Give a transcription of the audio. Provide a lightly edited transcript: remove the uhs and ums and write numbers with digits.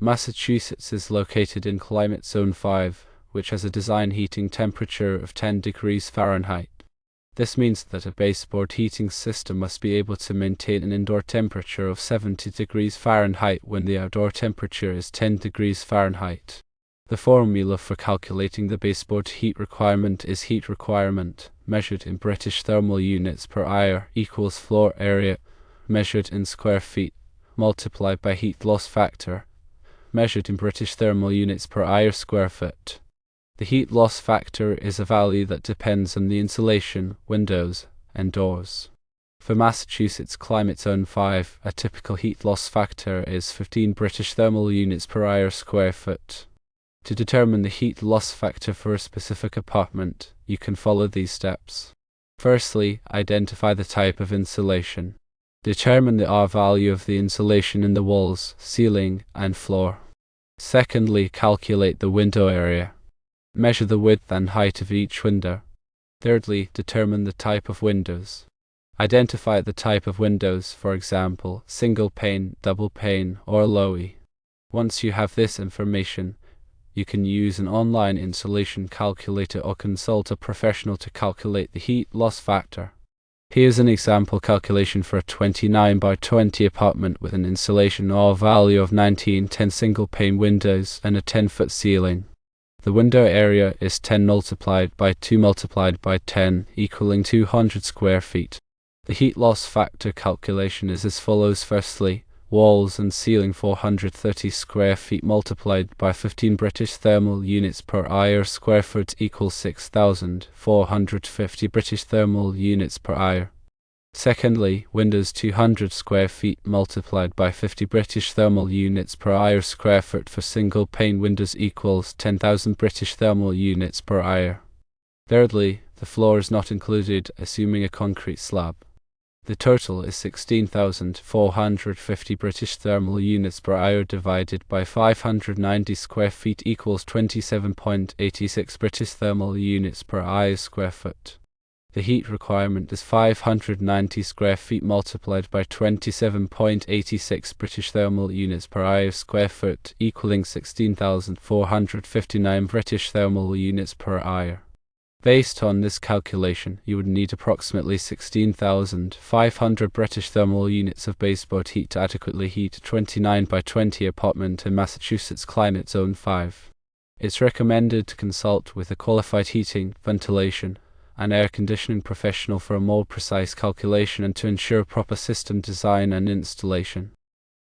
Massachusetts is located in Climate Zone 5, which has a design heating temperature of 10 degrees Fahrenheit. This means that a baseboard heating system must be able to maintain an indoor temperature of 70 degrees Fahrenheit when the outdoor temperature is 10 degrees Fahrenheit. The formula for calculating the baseboard heat requirement is heat requirement, measured in British thermal units per hour, equals floor area, measured in square feet, multiplied by heat loss factor, measured in British thermal units per hour square foot. The heat loss factor is a value that depends on the insulation, windows, and doors. For Massachusetts Climate Zone 5, a typical heat loss factor is 15 British thermal units per hour square foot. To determine the heat loss factor for a specific apartment, you can follow these steps. Firstly, identify the type of insulation. Determine the R value of the insulation in the walls, ceiling, and floor. Secondly, calculate the window area. Measure the width and height of each window. Thirdly, determine the type of windows. Identify the type of windows, for example, single pane, double pane, or low-E. Once you have this information, you can use an online insulation calculator or consult a professional to calculate the heat loss factor. Here's an example calculation for a 29 by 20 apartment with an insulation R value of 1910 single pane windows and a 10-foot ceiling. The window area is 10 multiplied by 2 multiplied by 10, equaling 200 square feet. The heat loss factor calculation is as follows. Firstly, walls and ceiling 430 square feet multiplied by 15 British thermal units per hour square foot equals 6,450 British thermal units per hour. Secondly, windows 200 square feet multiplied by 50 British thermal units per hour square foot for single pane windows equals 10,000 British thermal units per hour. Thirdly, the floor is not included, assuming a concrete slab. The total is 16,450 British thermal units per hour divided by 590 square feet equals 27.86 British thermal units per hour square foot. The heat requirement is 590 square feet multiplied by 27.86 British thermal units per hour square foot equaling 16,459 British thermal units per hour. Based on this calculation, you would need approximately 16,500 British thermal units of baseboard heat to adequately heat a 29 by 20 apartment in Massachusetts Climate Zone 5. It's recommended to consult with a qualified heating, ventilation, and air conditioning professional for a more precise calculation and to ensure proper system design and installation.